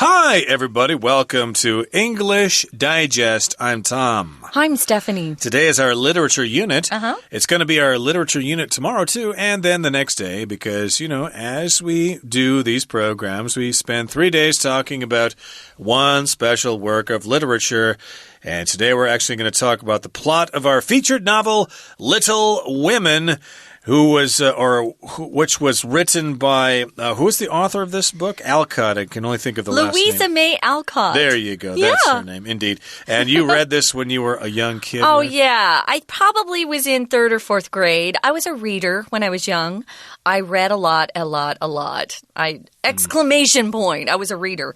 Hi, everybody. Welcome to English Digest. I'm Tom. I'm Stephanie. Today is our literature unit. Uh-huh. It's going to be our literature unit tomorrow, too, and then the next day, because, as we do these programs, we spend 3 days talking about one special work of literature. And today we're actually going to talk about the plot of our featured novel, Little Women, which was written by, who was the author of this book? Alcott. I can only think of the last name. Louisa May Alcott. There you go. That's her name, indeed. And you read this when you were a young kid, Oh, right? yeah. I probably was in 3rd or 4th grade. I was a reader when I was young. I read a lot. Exclamation point. I was a reader.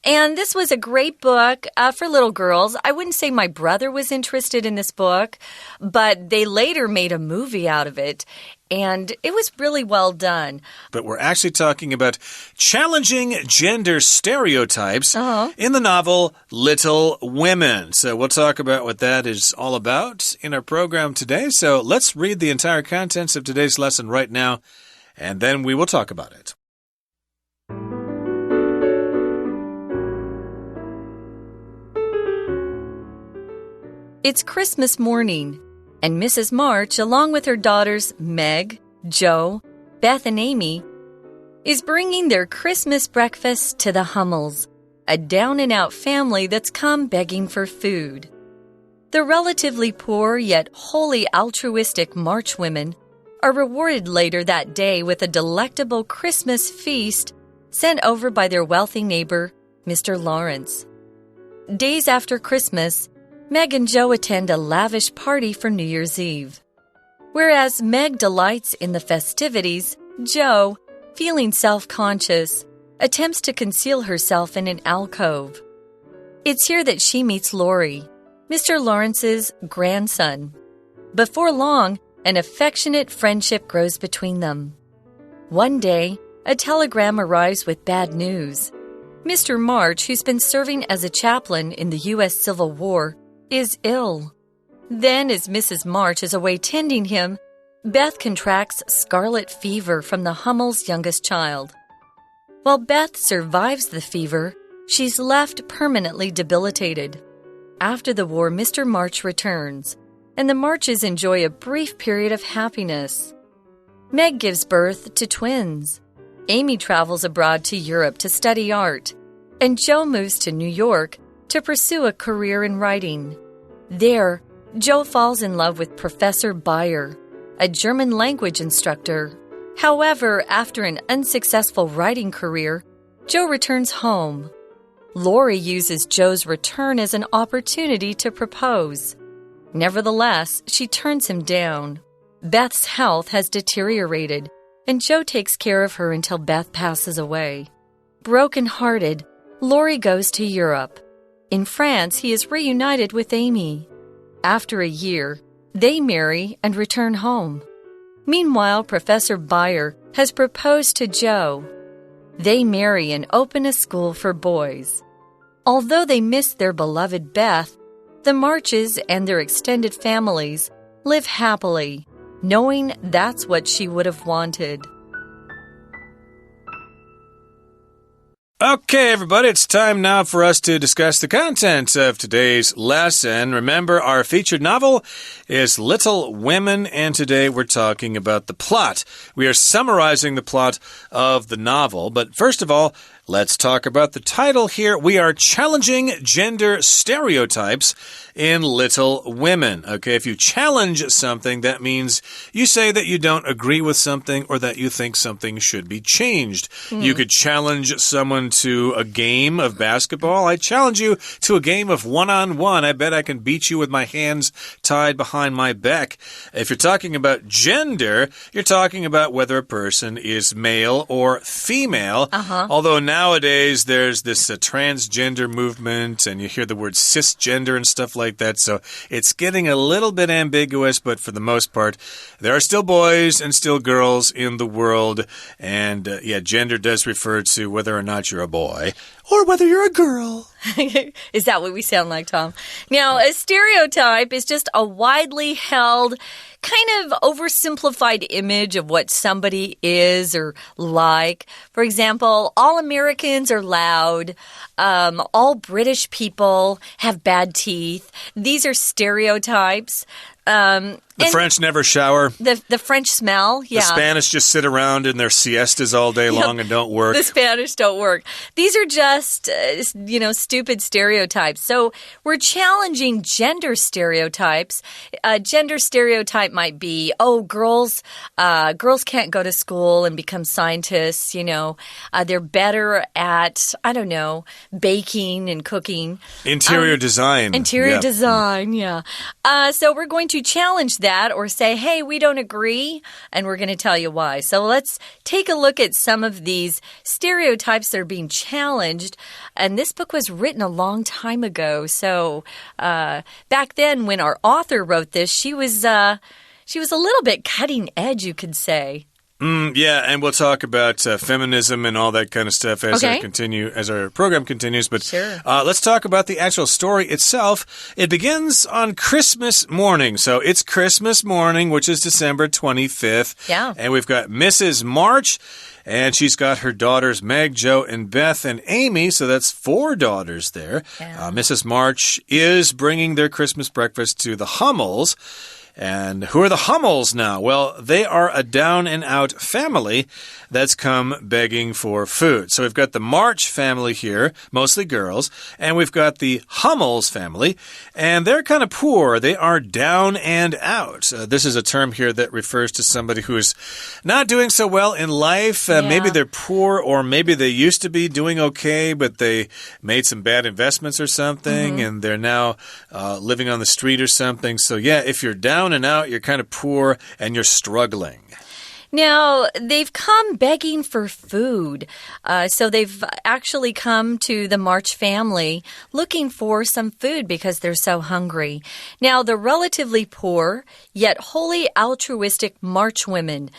And this was a great book for little girls. I wouldn't say my brother was interested in this book, but they later made a movie out of it, and it was really well done. But we're actually talking about challenging gender stereotypes in the novel Little Women. So we'll talk about what that is all about in our program today. So let's read the entire contents of today's lesson right now, and then we will talk about it. It's Christmas morning, and Mrs. March, along with her daughters Meg, Jo, Beth, and Amy, is bringing their Christmas breakfast to the Hummels, a down-and-out family that's come begging for food. The relatively poor yet wholly altruistic March women are rewarded later that day with a delectable Christmas feast sent over by their wealthy neighbor, Mr. Lawrence. Days after Christmas, Meg and Jo attend a lavish party for New Year's Eve. Whereas Meg delights in the festivities, Jo, feeling self-conscious, attempts to conceal herself in an alcove. It's here that she meets Laurie, Mr. Lawrence's grandson. Before long, an affectionate friendship grows between them. One day, a telegram arrives with bad news. Mr. March, who's been serving as a chaplain in the U.S. Civil War, is ill. Then, as Mrs. March is away tending him, Beth contracts scarlet fever from the Hummel's youngest child. While Beth survives the fever, she's left permanently debilitated. After the war, Mr. March returns, and the Marches enjoy a brief period of happiness. Meg gives birth to twins. Amy travels abroad to Europe to study art, and Jo moves to New York to pursue a career in writing. There, Jo falls in love with Professor Bayer, a German language instructor. However, after an unsuccessful writing career, Jo returns home. Laurie uses Jo's return as an opportunity to propose. Nevertheless, she turns him down. Beth's health has deteriorated, and Jo takes care of her until Beth passes away. Broken-hearted, Laurie goes to Europe. In France, he is reunited with Amy. After a year, they marry and return home. Meanwhile, Professor Bayer has proposed to Jo. They marry and open a school for boys. Although they miss their beloved Beth, the Marches and their extended families live happily, knowing that's what she would have wanted. Okay, everybody, it's time now for us to discuss the contents of today's lesson. Remember, our featured novel is Little Women, and today we're talking about the plot. We are summarizing the plot of the novel, but first of all, let's talk about the title here. We are challenging gender stereotypes in Little Women. Okay, if you challenge something, that means you say that you don't agree with something or that you think something should be changed. You could challenge someone to a game of basketball. I challenge you to a game of one-on-one. I bet I can beat you with my hands tied behind my back. If you're talking about gender, you're talking about whether a person is male or female. Although nowadays there's this transgender movement, and you hear the word cisgender and stuff like that, so it's getting a little bit ambiguous, but for the most part, there are still boys and still girls in the world, and yeah, gender does refer to whether or not you're a boy or whether you're a girl. Is that what we sound like, Tom? Now, a stereotype is just a widely held, kind of oversimplified image of what somebody is or like. For example, all Americans are loud. All British people have bad teeth. These are stereotypes. The French never shower. The French smell, yeah. The Spanish just sit around in their siestas all day long and don't work. The Spanish don't work. These are just, stupid stereotypes. So we're challenging gender stereotypes. A gender stereotype might be, girls can't go to school and become scientists, They're better at, baking and cooking. Interior design. Interior design, yeah. So we're going to challenge that or say, hey, we don't agree, and we're going to tell you why. So let's take a look at some of these stereotypes that are being challenged. And this book was written a long time ago. So back then when our author wrote this, she was a little bit cutting edge, you could say. Yeah, and we'll talk about feminism and all that kind of stuff as our program continues. But sure. Let's talk about the actual story itself. It begins on Christmas morning. So it's Christmas morning, which is December 25th. Yeah. And we've got Mrs. March. And she's got her daughters, Meg, Joe, and Beth, and Amy. So that's 4 daughters there. Yeah. Mrs. March is bringing their Christmas breakfast to the Hummels. And who are the Hummels now? Well, they are a down-and-out family that's come begging for food. So we've got the March family here, mostly girls, and we've got the Hummels family, and they're kind of poor. They are down and out. This is a term here that refers to somebody who is not doing so well in life. Maybe they're poor, or maybe they used to be doing okay, but they made some bad investments or something, and they're now living on the street or something. So yeah, if you're down and out, you're kind of poor and you're struggling. Now, they've come begging for food. So they've actually come to the March family looking for some food because they're so hungry. Now, the relatively poor, yet wholly altruistic March women.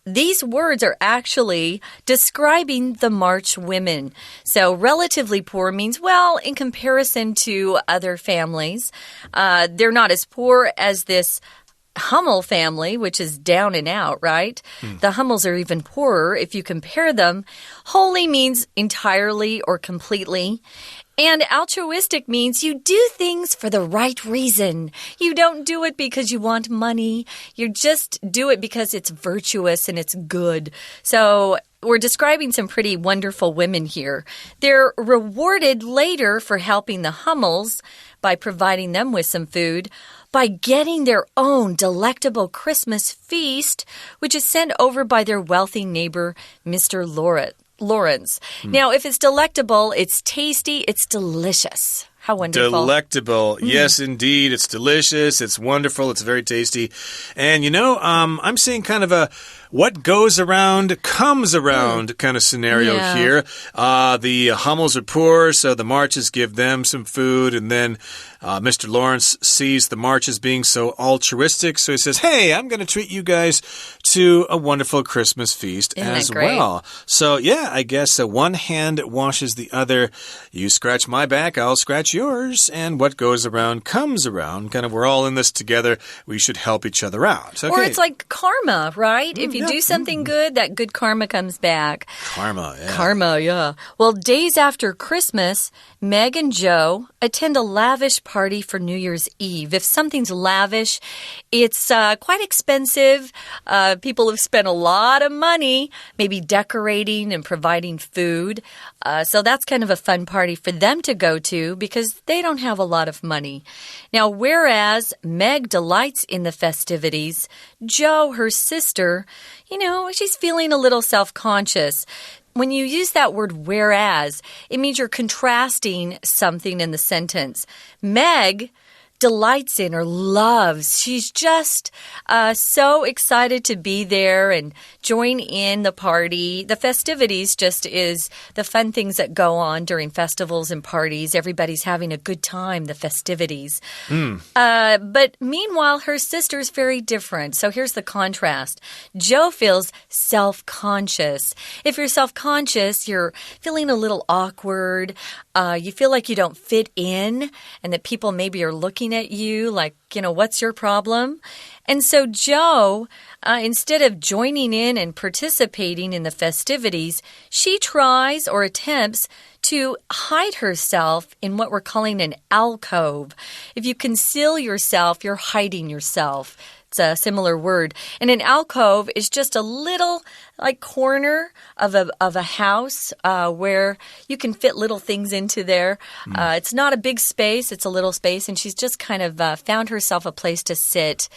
These words are actually describing the March women. So relatively poor means, well, in comparison to other families, they're not as poor as this Hummel family, which is down and out, right? The Hummels are even poorer if you compare them. Wholly means entirely or completely. And altruistic means you do things for the right reason. You don't do it because you want money. You just do it because it's virtuous and it's good. So we're describing some pretty wonderful women here. They're rewarded later for helping the Hummels by providing them with some food, by getting their own delectable Christmas feast, which is sent over by their wealthy neighbor, Mr. Lawrence. Now, if it's delectable, it's tasty, it's delicious. How wonderful. Delectable. Yes, indeed. It's delicious. It's wonderful. It's very tasty. And, I'm seeing kind of a what goes around comes around kind of scenario here. The Hummels are poor, so the Marches give them some food, and then Mr. Lawrence sees the Marches being so altruistic, so he says, hey, I'm going to treat you guys to a wonderful Christmas feast as well. So, yeah, I guess one hand washes the other. You scratch my back, I'll scratch yours, and what goes around comes around. Kind of, we're all in this together. We should help each other out. Okay. Or it's like karma, right? If you do something good, that good karma comes back. Karma, yeah. Karma, yeah. Well, days after Christmas, Meg and Joe attend a lavish party for New Year's Eve. If something's lavish, it's quite expensive. People have spent a lot of money maybe decorating and providing food. So that's kind of a fun party for them to go to because they don't have a lot of money. Now, whereas Meg delights in the festivities, Joe, her sister, she's feeling a little self-conscious. When you use that word whereas, it means you're contrasting something in the sentence. Meg delights in or loves. She's just so excited to be there and join in the party. The festivities just is the fun things that go on during festivals and parties. Everybody's having a good time, the festivities. But meanwhile, her sister's very different. So here's the contrast. Joe feels self-conscious. If you're self-conscious, you're feeling a little awkward. You feel like you don't fit in and that people maybe are looking at you like, what's your problem? And so Joe, instead of joining in and participating in the festivities, she tries or attempts to hide herself in what we're calling an alcove. If you conceal yourself, you're hiding yourself. It's a similar word. And an alcove is just a little corner of a house where you can fit little things into there. It's not a big space, it's a little space, and she's just kind of found herself a place to sit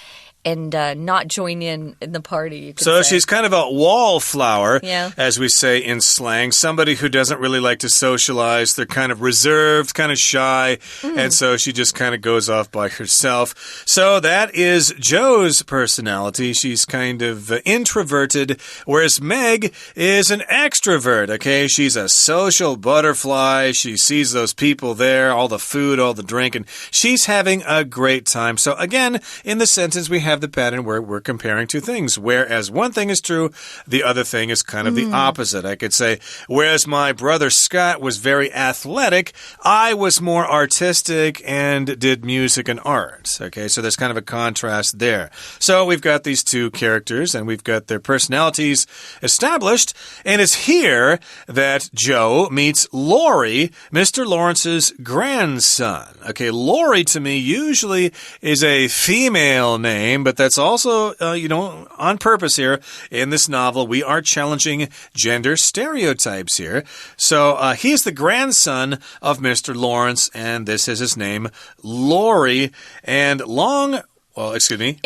and not join in the party, you could So say. She's kind of a wallflower, yeah. as we say in slang. Somebody who doesn't really like to socialize. They're kind of reserved, kind of shy, and so she just kind of goes off by herself. So that is Joe's personality. She's kind of introverted, whereas Meg is an extrovert, okay? She's a social butterfly. She sees those people there, all the food, all the drink, and she's having a great time. So again, in the sentence, we have the pattern where we're comparing two things. Whereas one thing is true, the other thing is kind of the opposite. I could say, whereas my brother Scott was very athletic, I was more artistic and did music and art. Okay, so there's kind of a contrast there. So we've got these two characters and we've got their personalities established. And it's here that Joe meets Lori, Mr. Lawrence's grandson. Okay, Lori to me usually is a female name, but that's also, on purpose here. In this novel, we are challenging gender stereotypes here. So he's the grandson of Mr. Lawrence, and this is his name, Lori. And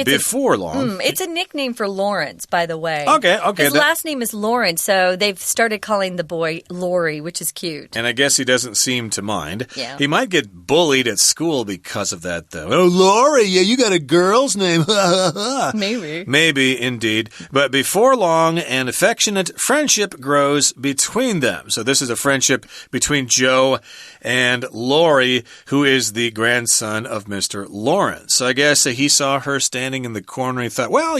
before long. It's a nickname for Lawrence, by the way. Okay. His last name is Lawrence, so they've started calling the boy Lori, which is cute. And I guess he doesn't seem to mind. Yeah. He might get bullied at school because of that, though. Oh, Lori, yeah, you got a girl's name. Maybe. Maybe, indeed. But before long, an affectionate friendship grows between them. So this is a friendship between Joe and Lori, who is the grandson of Mr. Lawrence. So I guess he saw her standing in the corner and he thought, well,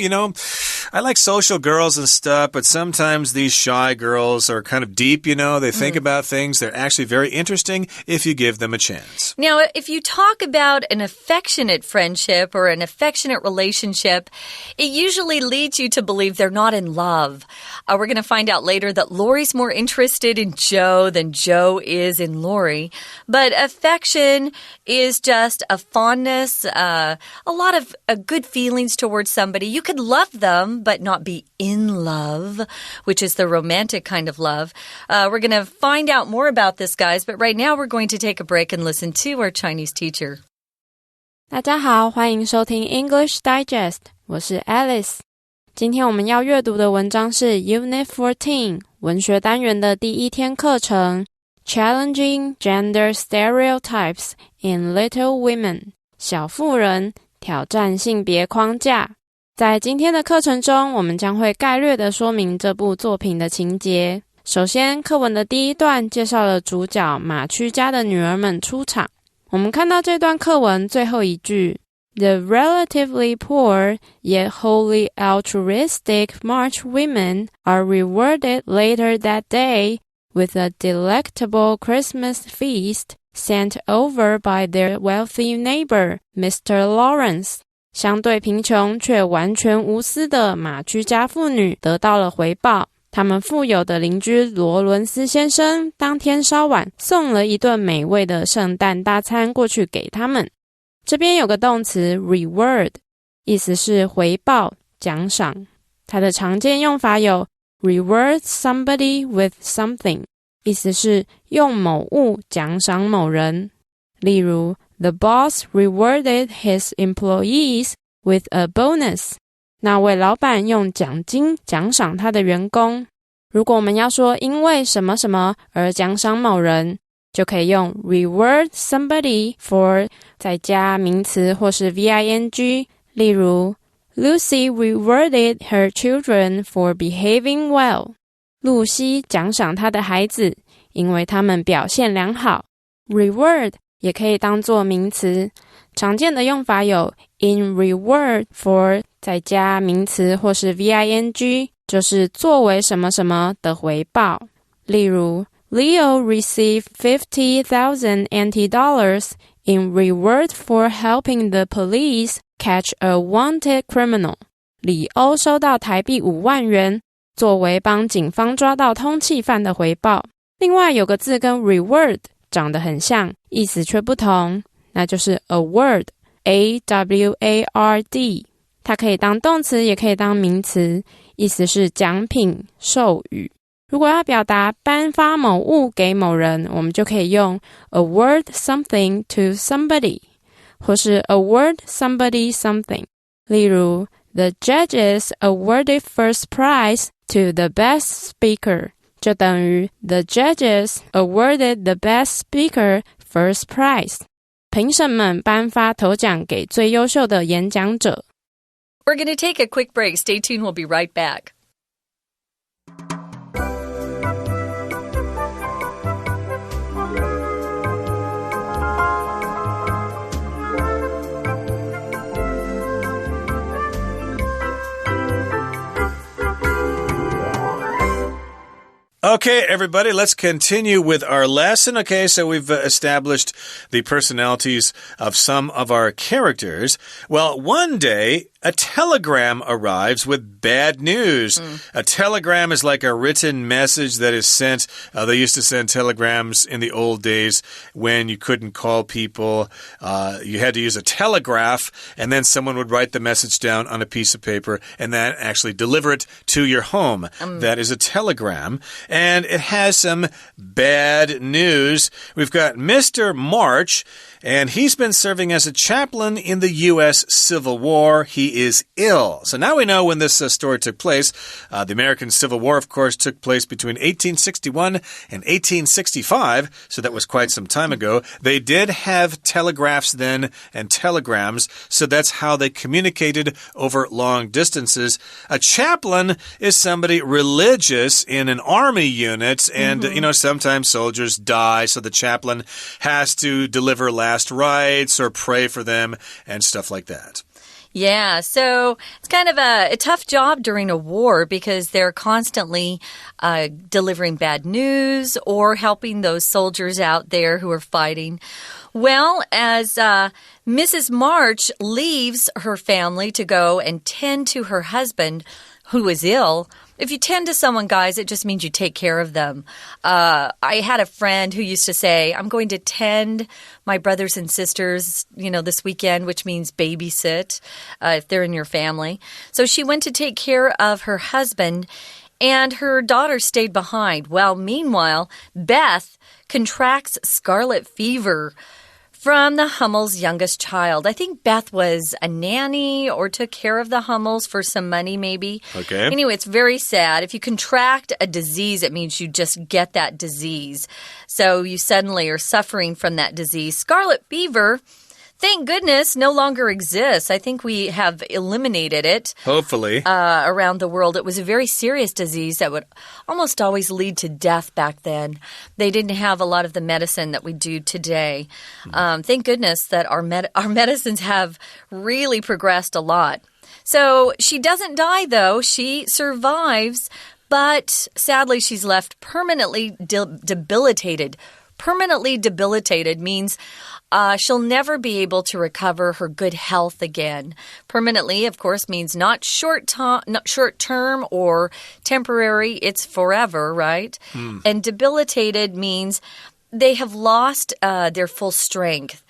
I like social girls and stuff, but sometimes these shy girls are kind of deep, they think about things. They're actually very interesting if you give them a chance. Now, if you talk about an affectionate friendship or an affectionate relationship, it usually leads you to believe they're not in love. We're going to find out later that Lori's more interested in Joe than Joe is in Lori. But affection is just a fondness, a lot of good feelings towards somebody. You could love them, but not be in love, which is the romantic kind of love. We're going to find out more about this, guys, but right now we're going to take a break and listen to our Chinese teacher. 大家好，欢迎收听 English Digest， 我是 Alice。今天我们要阅读的文章是 Unit 14 文学单元的第一天课程 Challenging Gender Stereotypes in Little Women 小妇人挑战性别框架。在今天的课程中，我们将会概略地说明这部作品的情节。首先，课文的第一段介绍了主角马区家的女儿们出场。我们看到这段课文最后一句 The relatively poor yet wholly altruistic March women are rewarded later that day with a delectable Christmas feast sent over by their wealthy neighbor, Mr. Lawrence. 相对贫穷却完全无私的马区家妇女得到了回报。他们富有的邻居罗伦斯先生当天稍晚送了一顿美味的圣诞大餐过去给他们。这边有个动词 reward， 意思是回报、奖赏。它的常见用法有 reward somebody with something， 意思是用某物奖赏某人。例如 The boss rewarded his employees with a bonus。那位老板用奖金奖赏他的员工。如果我们要说因为什么什么而奖赏某人，就可以用 reward somebody for 再加名词或是 VING， 例如 Lucy rewarded her children for behaving well. 露西奖赏她的孩子，因为他们表现良好。Reward 也可以当作名词，常见的用法有 in reward for 再加名词或是 VING， 就是作为什么什么的回报。例如Leo received $50,000 NT in reward for helping the police catch a wanted criminal. 李欧收到台币5万元，作为帮警方抓到通缉犯的回报。另外有个字跟 reward 长得很像，意思却不同，那就是 award, A-W-A-R-D. 它可以当动词，也可以当名词，意思是奖品、授予。如果要表达颁发某物给某人，我们就可以用 award something to somebody 或是 award somebody something。例如 The judges awarded first prize to the best speaker 就等于 The judges awarded the best speaker first prize 评审们颁发头奖给最优秀的演讲者。 We're going to take a quick break. Stay tuned. We'll be right back. Okay, everybody, let's continue with our lesson. Okay, so we've established the personalities of some of our characters. Well, one day, a telegram arrives with bad news. A telegram is like a written message that is sent. They used to send telegrams in the old days when you couldn't call people. You had to use a telegraph, and then someone would write the message down on a piece of paper and then actually deliver it to your home. That is a telegram. And it has some bad news. We've got Mr. March, and he's been serving as a chaplain in the U.S. Civil War. He is ill. So now we know when this story took place. The American Civil War, of course, took place between 1861 and 1865, so that was quite some time ago. They did have telegraphs then and telegrams, so that's how they communicated over long distances. A chaplain is somebody religious in an army unit, and, you know, sometimes soldiers die, so the chaplain has to deliver last rites or pray for them and stuff like that. Yeah, so it's kind of a tough job during a war because they're constantly delivering bad news or helping those soldiers out there who are fighting. Well, as Mrs. March leaves her family to go and tend to her husband, who is ill. If you tend to someone, guys, it just means you take care of them. I had a friend who used to say, I'm going to tend my brothers and sisters, you know, this weekend, which means babysit if they're in your family. So she went to take care of her husband, and her daughter stayed behind. Well, meanwhile, Beth contracts scarlet fever from the Hummel's youngest child. I think Beth was a nanny or took care of the Hummels for some money, maybe. Okay. Anyway, it's very sad. If you contract a disease, it means you just get that disease. So you suddenly are suffering from that disease. Scarlet fever, thank goodness, no longer exists. I think we have eliminated it. Hopefully. Around the world. It was a very serious disease that would almost always lead to death back then. They didn't have a lot of the medicine that we do today. Thank goodness that our medicines have really progressed a lot. So she doesn't die, though. She survives, but sadly she's left permanently debilitated. Permanently debilitated means she'll never be able to recover her good health again. Permanently, of course, means not short term or temporary. It's forever, right? And debilitated means they have lost their full strength.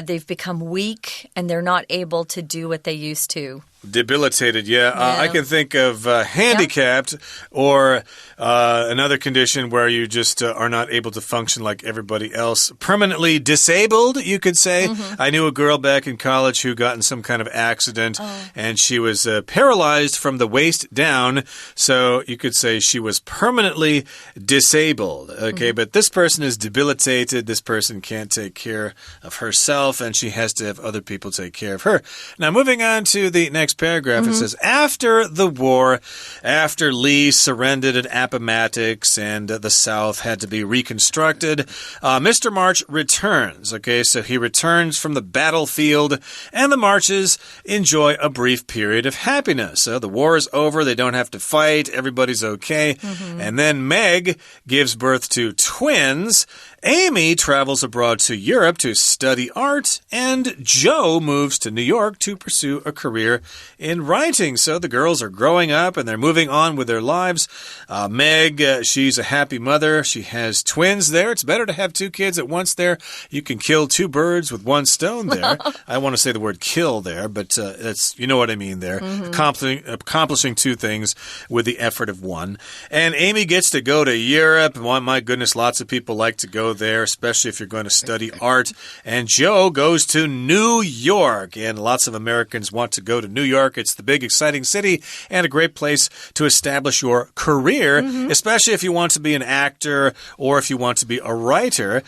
They've become weak, and they're not able to do what they used to. Debilitated, yeah. I can think of handicapped or another condition where you just are not able to function like everybody else. Permanently disabled, you could say. I knew a girl back in college who got in some kind of accident, and she was paralyzed from the waist down. So you could say she was permanently disabled. Okay, but this person is debilitated. This person can't take care of herself, and she has to have other people take care of her. Now, moving on to the next paragraph, it says, after the war, after Lee surrendered at Appomattox and the South had to be reconstructed, Mr. March returns. Okay, so he returns from the battlefield, and the Marches enjoy a brief period of happiness. So the war is over, they don't have to fight, everybody's okay. And then Meg gives birth to twins. Amy travels abroad to Europe to study art, and Joe moves to New York to pursue a career in writing. So the girls are growing up and they're moving on with their lives. Meg, she's a happy mother. She has twins there. It's better to have two kids at once there. You can kill two birds with one stone there. I want to say the word kill there, but that's, you know what I mean there. Accomplishing two things with the effort of one. And Amy gets to go to Europe. Well, my goodness, lots of people like to go there, especially if you're going to study art. And Joe goes to New York, and lots of Americans want to go to New York. It's the big, exciting city and a great place to establish your career, especially if you want to be an actor or if you want to be a writer.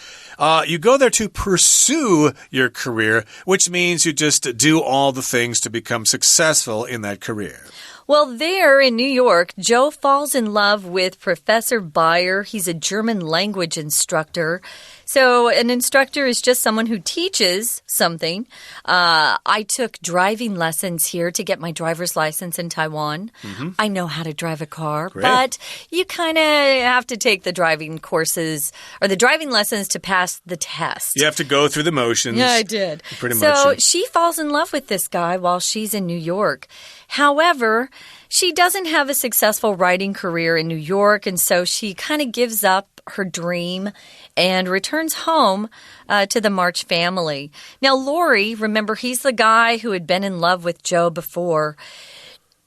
You go there to pursue your career, which means you just do all the things to become successful in that career. Well, there in New York, Joe falls in love with Professor Bayer. He's a German language instructor. So an instructor is just someone who teaches something. I took driving lessons here to get my driver's license in Taiwan. I know how to drive a car, but you kind of have to take the driving courses or the driving lessons to pass the test. You have to go through the motions. Yeah, I did. Pretty much. So she falls in love with this guy while she's in New York. However, she doesn't have a successful writing career in New York, and so she kind of gives up her dream and returns home to the March family. Now, Lori, remember, he's the guy who had been in love with Joe before.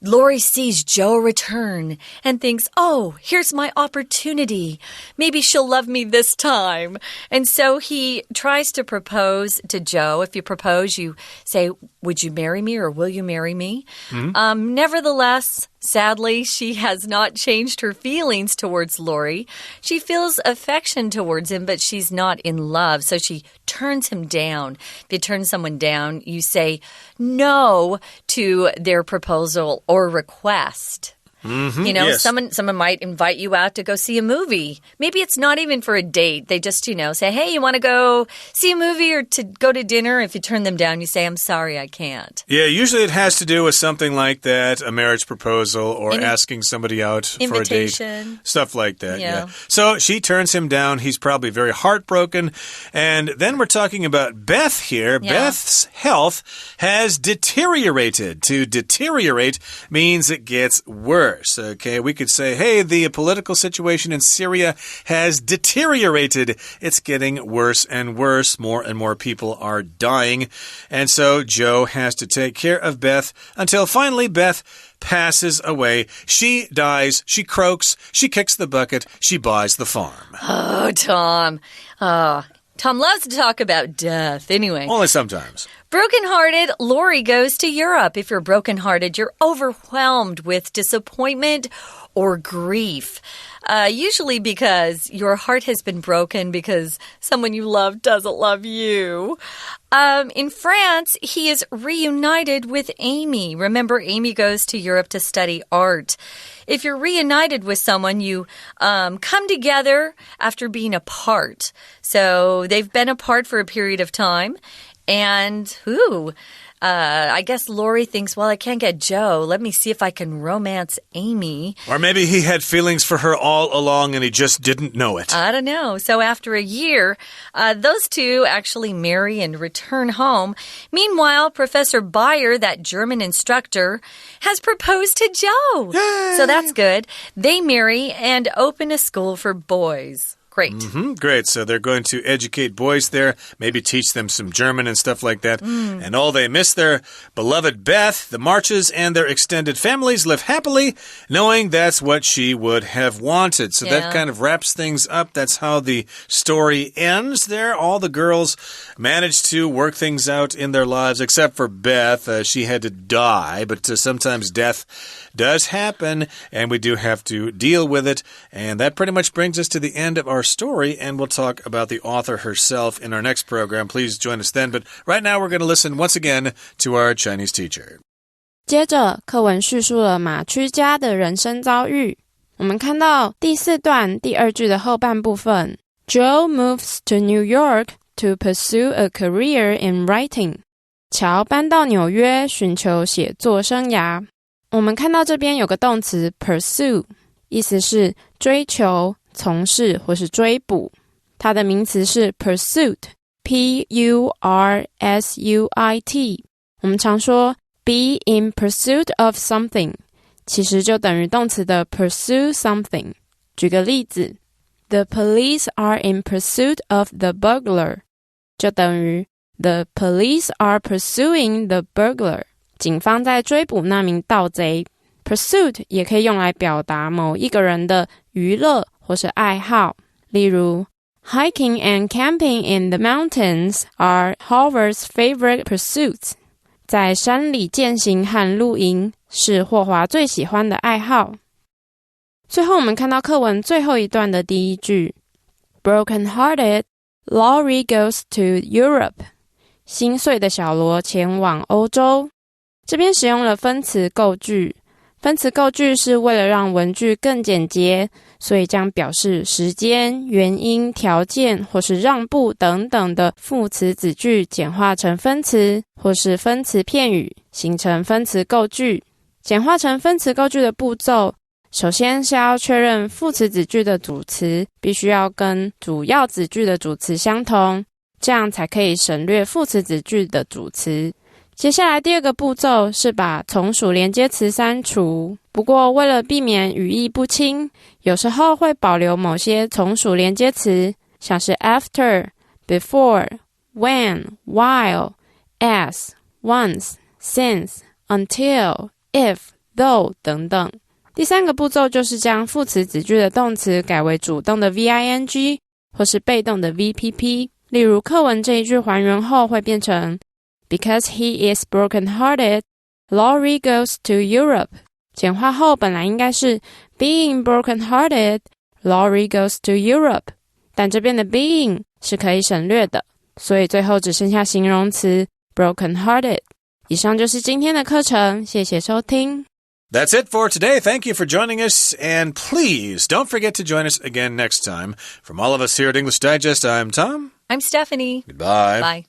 Lori sees Joe return and thinks, oh, here's my opportunity. Maybe she'll love me this time. And so he tries to propose to Joe. If you propose, you say, would you marry me or will you marry me? Nevertheless, sadly, she has not changed her feelings towards Lori. She feels affection towards him, but she's not in love. So she turns him down. If you turn someone down, you say no to their proposal or request. You know, yes. someone might invite you out to go see a movie. Maybe it's not even for a date. They just, say, hey, you want to go see a movie or to go to dinner? If you turn them down, you say, I'm sorry, I can't. Yeah, usually it has to do with something like that, a marriage proposal or asking somebody out for a date. Stuff like that, yeah. So she turns him down. He's probably very heartbroken. And then we're talking about Beth here. Yeah. Beth's health has deteriorated. To deteriorate means it gets worse. Okay, we could say, hey, the political situation in Syria has deteriorated. It's getting worse and worse. More and more people are dying. And so Joe has to take care of Beth until finally Beth passes away. She dies. She croaks. She kicks the bucket. She buys the farm. Oh, Tom. Tom loves to talk about death. Anyway. Only sometimes. Brokenhearted, Lori goes to Europe. If you're brokenhearted, you're overwhelmed with disappointment or grief. Usually because your heart has been broken because someone you love doesn't love you. In France, he is reunited with Amy. Remember, Amy goes to Europe to study art. If you're reunited with someone, you come together after being apart. So they've been apart for a period of time. And, I guess Lori thinks, well, I can't get Joe. Let me see if I can romance Amy. Or maybe he had feelings for her all along and he just didn't know it. I don't know. So after a year, those two actually marry and return home. Meanwhile, Professor Bayer, that German instructor, has proposed to Joe. Yay! So that's good. They marry and open a school for boys. Great. Great. So they're going to educate boys there, maybe teach them some German and stuff like that. And all they miss their beloved Beth, the Marches, and their extended families live happily, knowing that's what she would have wanted. So that kind of wraps things up. That's how the story ends there. All the girls managed to work things out in their lives, except for Beth. She had to die, but sometimes death does happen, and we do have to deal with it. And that pretty much brings us to the end of our story, and we'll talk about the author herself in our next program. Please join us then. But right now, we're going to listen once again to our Chinese teacher. 接着，课文叙述了马曲家的人生遭遇。我们看到第4段第2句的后半部分 Joe moves to New York to pursue a career in writing. 乔搬到纽约寻求写作生涯。我们看到这边有个动词 pursue， 意思是追求、从事或是追捕。它的名词是 pursuit， P-U-R-S-U-I-T。 我们常说 be in pursuit of something， 其实就等于动词的 pursue something。 举个例子， The police are in pursuit of the burglar， 就等于 The police are pursuing the burglar。 警方在追捕那名盗贼。 Pursuit 也可以用来表达某一个人的娱乐或是爱好。例如Hiking and camping in the mountains are Howard's favorite pursuits. 在山里健行和露营是霍华最喜欢的爱好。最后我们看到课文最后一段的第一句 Broken-hearted, Laurie goes to Europe. 心碎的小罗前往欧洲。这边使用了分词构句。分词构句是为了让文句更简洁，所以将表示时间、原因、条件或是让步等等的副词子句简化成分词或是分词片语，形成分词构句。简化成分词构句的步骤，首先是要确认副词子句的主词必须要跟主要子句的主词相同，这样才可以省略副词子句的主词。接下来第2个步骤是把从属连接词删除，不过为了避免语义不清，有时候会保留某些从属连接词，像是 after, before, when, while, as, once, since, until, if, though 等等。第3个步骤就是将副词子句的动词改为主动的 VING 或是被动的 VPP。例如课文这一句还原后会变成Because he is broken-hearted, Laurie goes to Europe. 简化后本来应该是 Being broken-hearted, Laurie goes to Europe. 但这边的 being 是可以省略的，所以最后只剩下形容词 broken-hearted. 以上就是今天的课程，谢谢收听。That's it for today. Thank you for joining us. And please don't forget to join us again next time. From all of us here at English Digest, I'm Tom. I'm Stephanie. Goodbye. Bye.